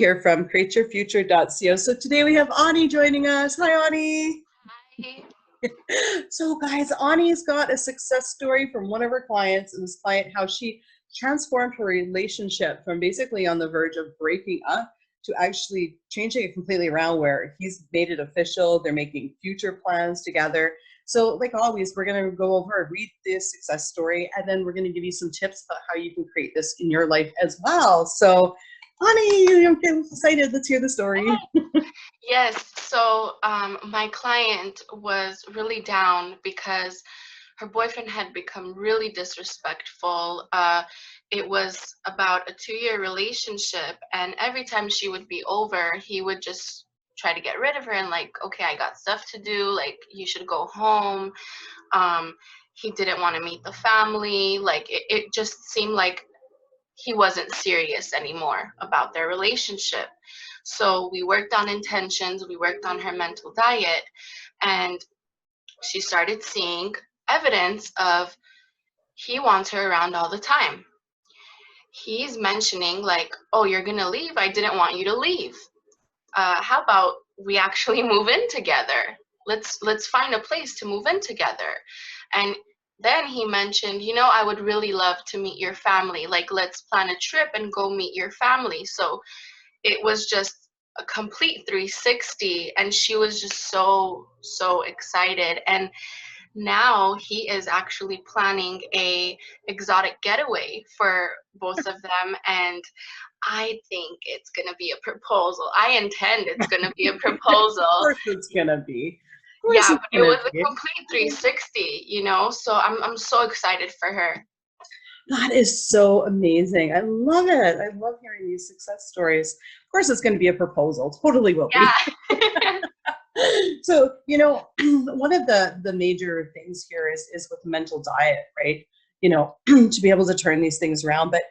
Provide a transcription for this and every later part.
here from createyourfuture.co. So today we have Ani joining us. Hi, Ani. Hi. So guys, Ani's got a success story from one of her clients, and this client, how she transformed her relationship from basically on the verge of breaking up to actually changing it completely around, where he's made it official. They're making future plans together. So like always, we're going to go over and read this success story, and then we're going to give you some tips about how you can create this in your life as well. So Ani, I'm getting excited. Let's hear the story. Yes, so my client was really down because her boyfriend had become really disrespectful. It was about a 2-year relationship, and every time she would be over, he would just try to get rid of her and like, okay, I got stuff to do, like you should go home. He didn't want to meet the family. Like it just seemed like he wasn't serious anymore about their relationship. So we worked on intentions, we worked on her mental diet, and she started seeing evidence of he wants her around all the time. He's mentioning like, oh, you're gonna leave? I didn't want you to leave. How about we actually move in together? Let's find a place to move in together. And then he mentioned, you know, I would really love to meet your family. Like, let's plan a trip and go meet your family. So it was just a complete 360, and she was just so excited. And now he is actually planning a exotic getaway for both of them, and I think it's gonna be a proposal. I intend it's gonna be a proposal. Of course it's gonna be. Yeah, but it was a complete 360, you know, so I'm so excited for her. That is so amazing. I love it. I love hearing these success stories. Of course, it's going to be a proposal. Totally will be. Yeah. So, you know, one of the major things here is with mental diet, right? You know, to be able to turn these things around. But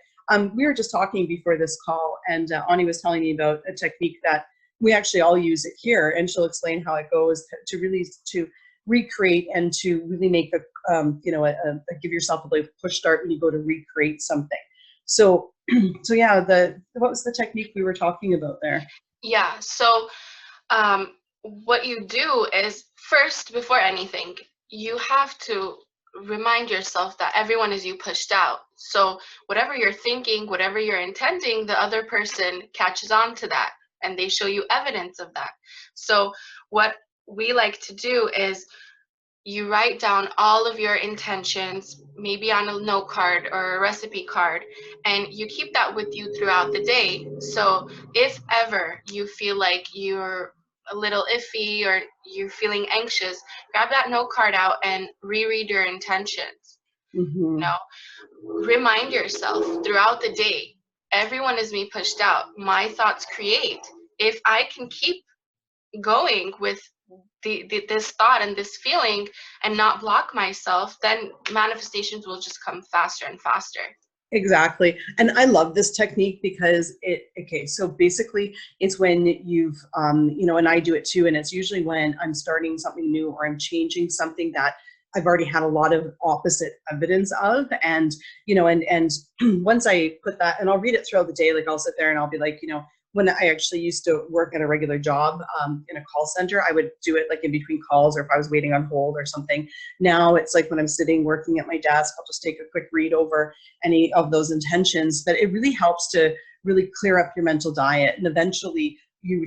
we were just talking before this call, and Ani was telling me about a technique that we actually all use it here, and she'll explain how it goes to really to recreate and to really make you know, give yourself a like push start when you go to recreate something. So, so yeah, what was the technique we were talking about there? Yeah. So, what you do is first, before anything, you have to remind yourself that everyone is you pushed out. So whatever you're thinking, whatever you're intending, the other person catches on to that, and they show you evidence of that. So what we like to do is you write down all of your intentions, maybe on a note card or a recipe card, and you keep that with you throughout the day. So if ever you feel like you're a little iffy or you're feeling anxious, grab that note card out and reread your intentions. Mm-hmm. You know, remind yourself throughout the day, everyone is me pushed out. My thoughts create. If I can keep going with this thought and this feeling and not block myself, then manifestations will just come faster and faster. Exactly. And I love this technique because okay, so basically it's when you've, you know, and I do it too, and it's usually when I'm starting something new or I'm changing something that I've already had a lot of opposite evidence of. And, you know, and once I put that, and I'll read it throughout the day, like I'll sit there and I'll be like, you know, when I actually used to work at a regular job in a call center, I would do it like in between calls or if I was waiting on hold or something. Now it's like when I'm sitting working at my desk, I'll just take a quick read over any of those intentions. But it really helps to really clear up your mental diet, and eventually you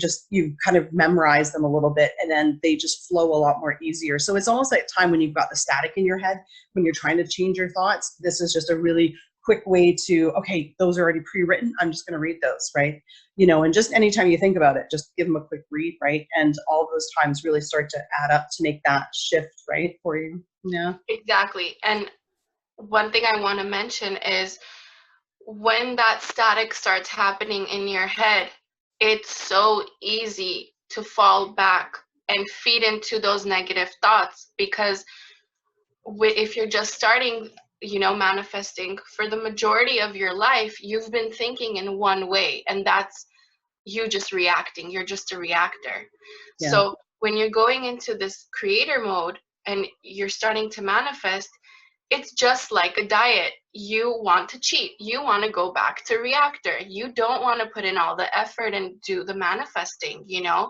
kind of memorize them a little bit, and then they just flow a lot more easier. So it's almost like a time when you've got the static in your head, when you're trying to change your thoughts. This is just a really quick way to, okay, those are already pre-written, I'm just going to read those, right? You know, and just anytime you think about it, just give them a quick read, right? And all those times really start to add up to make that shift, right, for you. Yeah. Exactly. And one thing I want to mention is when that static starts happening in your head, it's so easy to fall back and feed into those negative thoughts, because if you're just starting, you know, manifesting, for the majority of your life, you've been thinking in one way, and that's you just reacting. You're just a reactor. Yeah. So when you're going into this creator mode and you're starting to manifest, it's just like a diet. You want to cheat. You want to go back to reactor. You don't want to put in all the effort and do the manifesting, you know?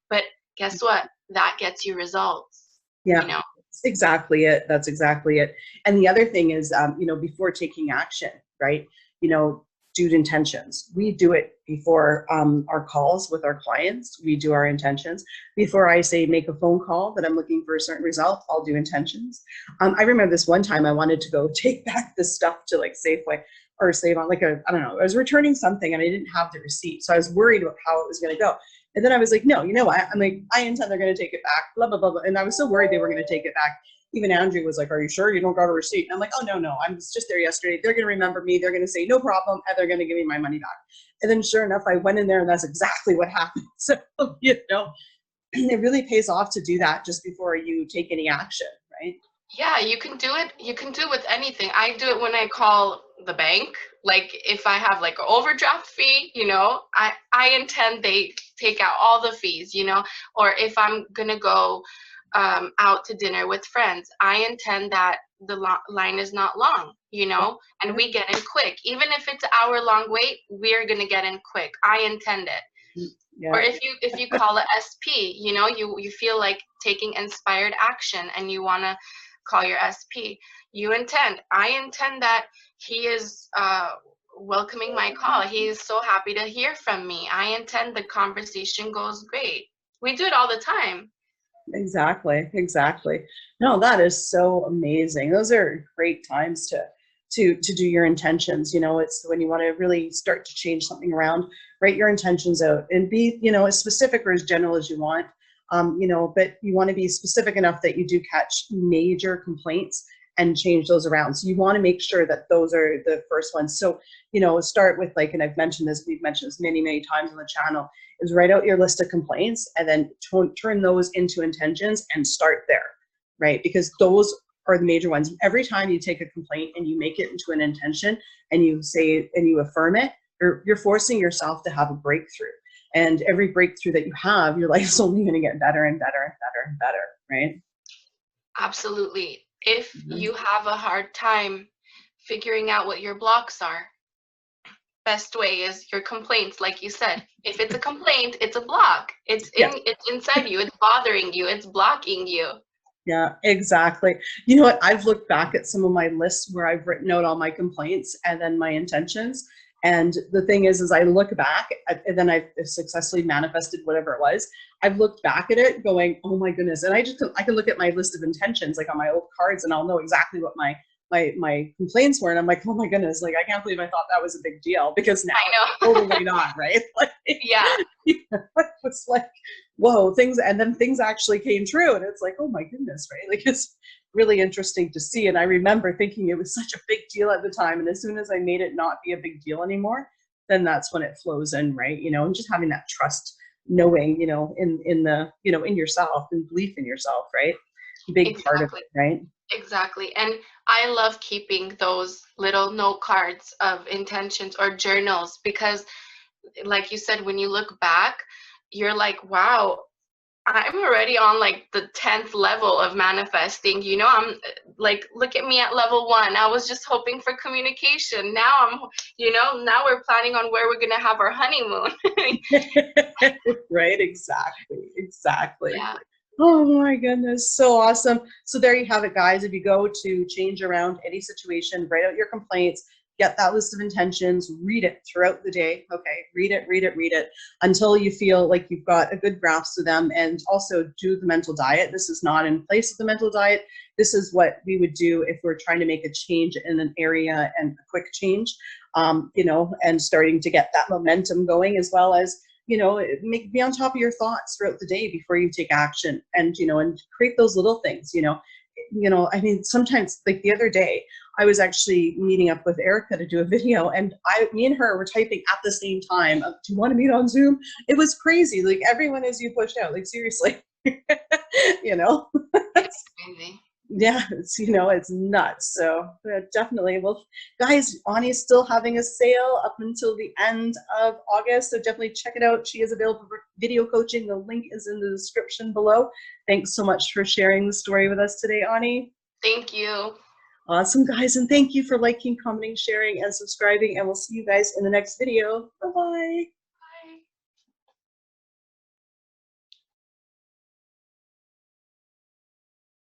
But guess what? That gets you results. Yeah, You know? that's exactly it. That's exactly it. And the other thing is, you know, before taking action, right? You know, do intentions. We do it before our calls with our clients. We do our intentions. Before I say make a phone call that I'm looking for a certain result, I'll do intentions. I remember this one time I wanted to go take back this stuff to like Safeway or Save On, like I don't know, I was returning something and I didn't have the receipt. So I was worried about how it was going to go. And then I was like, no, you know what? I'm like, I intend they're going to take it back, blah, blah, blah, blah. And I was so worried they were going to take it back. Even Andrea was like, are you sure you don't got a receipt? And I'm like, oh, no, I was just there yesterday. They're going to remember me. They're going to say, no problem. And they're going to give me my money back. And then sure enough, I went in there and that's exactly what happened. So, you know, it really pays off to do that just before you take any action, right? Yeah, you can do it. You can do it with anything. I do it when I call the bank. Like if I have like an overdraft fee, you know, I intend they take out all the fees, you know, or if I'm gonna go out to dinner with friends, I intend that the line is not long, you know, and we get in quick. Even if it's an hour-long wait, we're gonna get in quick. I intend it. Yeah. Or if you call it SP, you know, you feel like taking inspired action and you wanna call your SP. I intend that he is welcoming my call. He is so happy to hear from me. I intend the conversation goes great. We do it all the time. Exactly. No, that is so amazing. Those are great times to do your intentions. You know, it's when you want to really start to change something around, write your intentions out and be, you know, as specific or as general as you want. You know, but you want to be specific enough that you do catch major complaints and change those around. So you want to make sure that those are the first ones. So, you know, start with like, and I've mentioned this, we've mentioned this many, many times on the channel, is write out your list of complaints and then turn those into intentions and start there, right? Because those are the major ones. Every time you take a complaint and you make it into an intention and you say and you affirm it, you're forcing yourself to have a breakthrough. And every breakthrough that you have, your life's only going to get better and better and better and better, right? Absolutely. If you have a hard time figuring out what your blocks are, best way is your complaints. Like you said, if it's a complaint, it's a block. It's inside you. It's bothering you. It's blocking you. Yeah, exactly. You know what? I've looked back at some of my lists where I've written out all my complaints and then my intentions. And the thing is I look back and then I've successfully manifested whatever it was. I've looked back at it going, oh my goodness. And I can look at my list of intentions, like on my old cards, and I'll know exactly what my complaints were. And I'm like, oh my goodness, like, I can't believe I thought that was a big deal, because now it's totally not, right? Like, Yeah. It's like, whoa, things actually came true. And it's like, oh my goodness, right? Like, it's really interesting to see. And I remember thinking it was such a big deal at the time. And as soon as I made it not be a big deal anymore, then that's when it flows in, right? You know, and just having that trust, knowing, you know, in the, you know, in yourself and belief in yourself, right? Big part of it, right? Exactly. And I love keeping those little note cards of intentions or journals, because like you said, when you look back, you're like, wow, I'm already on like the 10th level of manifesting. You know, I'm like, look at me at level 1. I was just hoping for communication. Now now we're planning on where we're going to have our honeymoon. Right. Exactly. Yeah. Oh my goodness. So awesome. So there you have it, guys. If you go to change around any situation, write out your complaints, get that list of intentions, read it throughout the day. Okay. Read it until you feel like you've got a good grasp of them, and also do the mental diet. This is not in place of the mental diet. This is what we would do if we're trying to make a change in an area, and a quick change, you know, and starting to get that momentum going, as well as, you know, be on top of your thoughts throughout the day before you take action, and, you know, and create those little things, you know, I mean, sometimes, like the other day, I was actually meeting up with Erika to do a video, and me and her were typing at the same time. Do you want to meet on Zoom? It was crazy. Like, everyone as you pushed out, like, seriously, you know, It's crazy. Yeah, it's, you know, it's nuts. So definitely, well, guys, Ani's still having a sale up until the end of August. So definitely check it out. She is available for video coaching. The link is in the description below. Thanks so much for sharing the story with us today, Ani. Thank you. Awesome, guys. And thank you for liking, commenting, sharing, and subscribing. And we'll see you guys in the next video. Bye-bye.